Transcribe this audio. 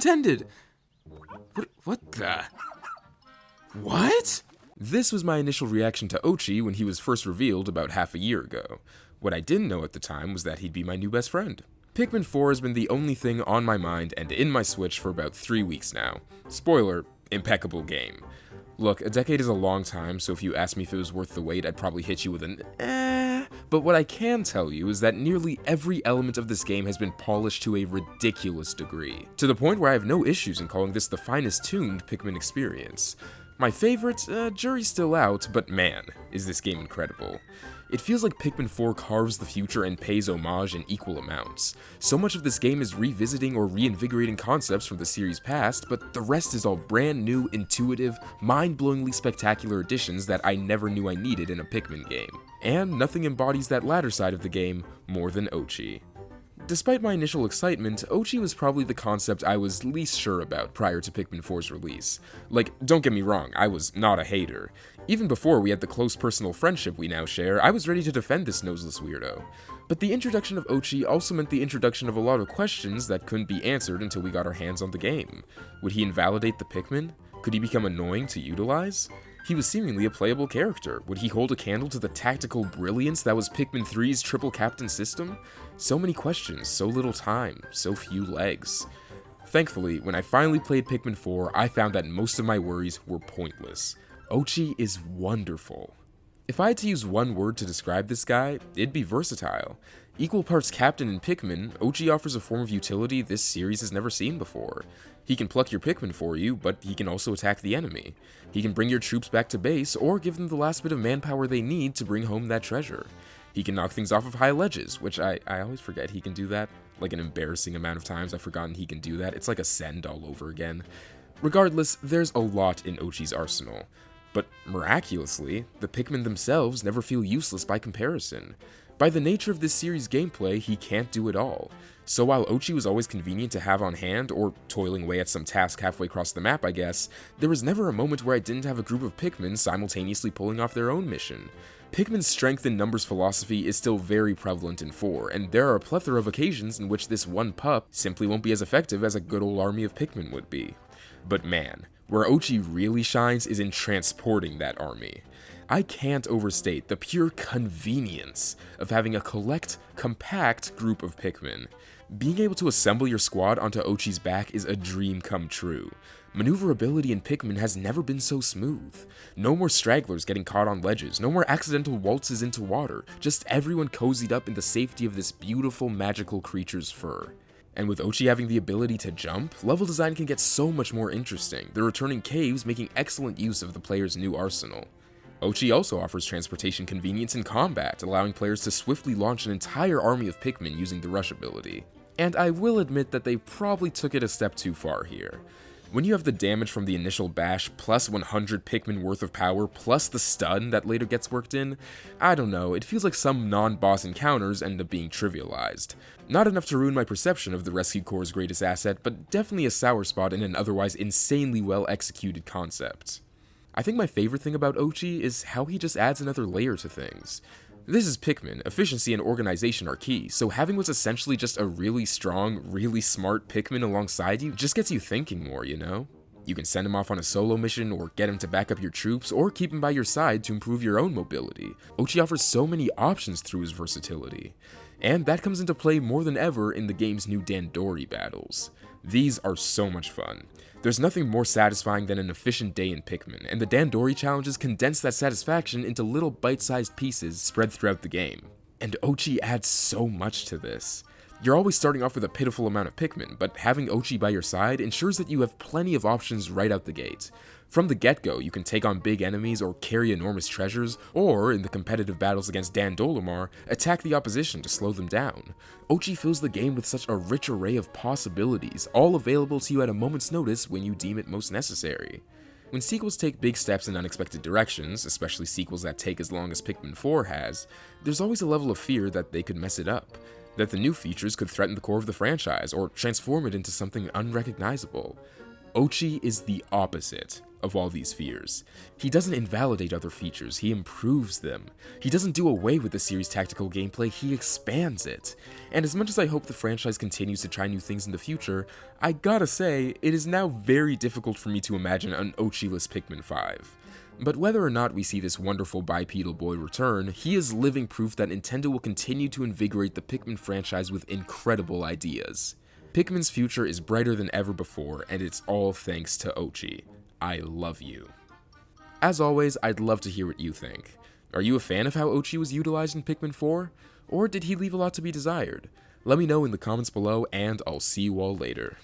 intended! What the? What? This was my initial reaction to Oatchi when he was first revealed about half a year ago. What I didn't know at the time was that he'd be my new best friend. Pikmin 4 has been the only thing on my mind and in my Switch for about 3 weeks now. Spoiler, impeccable game. Look, a decade is a long time, so if you asked me if it was worth the wait, I'd probably hit you with an but what I can tell you is that nearly every element of this game has been polished to a ridiculous degree, to the point where I have no issues in calling this the finest tuned Pikmin experience. My favorite, jury's still out, but man, is this game incredible. It feels like Pikmin 4 carves the future and pays homage in equal amounts. So much of this game is revisiting or reinvigorating concepts from the series past, but the rest is all brand new, intuitive, mind-blowingly spectacular additions that I never knew I needed in a Pikmin game. And nothing embodies that latter side of the game more than Oatchi. Despite my initial excitement, Oatchi was probably the concept I was least sure about prior to Pikmin 4's release. Like, don't get me wrong, I was not a hater. Even before we had the close personal friendship we now share, I was ready to defend this noseless weirdo. But the introduction of Oatchi also meant the introduction of a lot of questions that couldn't be answered until we got our hands on the game. Would he invalidate the Pikmin? Could he become annoying to utilize? He was seemingly a playable character. Would he hold a candle to the tactical brilliance that was Pikmin 3's triple captain system? So many questions, so little time, so few legs. Thankfully, when I finally played Pikmin 4, I found that most of my worries were pointless. Oatchi is wonderful. If I had to use one word to describe this guy, it'd be versatile. Equal parts captain and Pikmin, Oatchi offers a form of utility this series has never seen before. He can pluck your Pikmin for you, but he can also attack the enemy. He can bring your troops back to base, or give them the last bit of manpower they need to bring home that treasure. He can knock things off of high ledges, which I always forget he can do that. Like an embarrassing amount of times I've forgotten he can do that. It's like Ascend all over again. Regardless, there's a lot in Oatchi's arsenal. But miraculously, the Pikmin themselves never feel useless by comparison. By the nature of this series' gameplay, he can't do it all. So while Oatchi was always convenient to have on hand, or toiling away at some task halfway across the map I guess, there was never a moment where I didn't have a group of Pikmin simultaneously pulling off their own mission. Pikmin's strength in numbers philosophy is still very prevalent in 4, and there are a plethora of occasions in which this one pup simply won't be as effective as a good old army of Pikmin would be. But man, where Oatchi really shines is in transporting that army. I can't overstate the pure convenience of having a compact group of Pikmin. Being able to assemble your squad onto Oatchi's back is a dream come true. Maneuverability in Pikmin has never been so smooth. No more stragglers getting caught on ledges, no more accidental waltzes into water, just everyone cozied up in the safety of this beautiful magical creature's fur. And with Oatchi having the ability to jump, level design can get so much more interesting, the returning caves making excellent use of the player's new arsenal. Oatchi also offers transportation convenience in combat, allowing players to swiftly launch an entire army of Pikmin using the rush ability. And I will admit that they probably took it a step too far here. When you have the damage from the initial bash, plus 100 Pikmin worth of power, plus the stun that later gets worked in, I don't know, it feels like some non-boss encounters end up being trivialized. Not enough to ruin my perception of the Rescue Corps' greatest asset, but definitely a sour spot in an otherwise insanely well-executed concept. I think my favorite thing about Oatchi is how he just adds another layer to things. This is Pikmin, efficiency and organization are key, so having what's essentially just a really strong, really smart Pikmin alongside you just gets you thinking more, you know? You can send him off on a solo mission, or get him to back up your troops, or keep him by your side to improve your own mobility. Oatchi offers so many options through his versatility. And that comes into play more than ever in the game's new Dandori battles. These are so much fun. There's nothing more satisfying than an efficient day in Pikmin, and the Dandori challenges condense that satisfaction into little bite-sized pieces spread throughout the game. And Oatchi adds so much to this. You're always starting off with a pitiful amount of Pikmin, but having Oatchi by your side ensures that you have plenty of options right out the gate. From the get-go, you can take on big enemies or carry enormous treasures, or, in the competitive battles against Dandolimar, attack the opposition to slow them down. Oatchi fills the game with such a rich array of possibilities, all available to you at a moment's notice when you deem it most necessary. When sequels take big steps in unexpected directions, especially sequels that take as long as Pikmin 4 has, there's always a level of fear that they could mess it up, that the new features could threaten the core of the franchise, or transform it into something unrecognizable. Oatchi is the opposite of all these fears. He doesn't invalidate other features, he improves them. He doesn't do away with the series' tactical gameplay, he expands it. And as much as I hope the franchise continues to try new things in the future, I gotta say, it is now very difficult for me to imagine an Oatchi-less Pikmin 5. But whether or not we see this wonderful bipedal boy return, he is living proof that Nintendo will continue to invigorate the Pikmin franchise with incredible ideas. Pikmin's future is brighter than ever before, and it's all thanks to Oatchi. I love you. As always, I'd love to hear what you think. Are you a fan of how Oatchi was utilized in Pikmin 4? Or did he leave a lot to be desired? Let me know in the comments below, and I'll see you all later.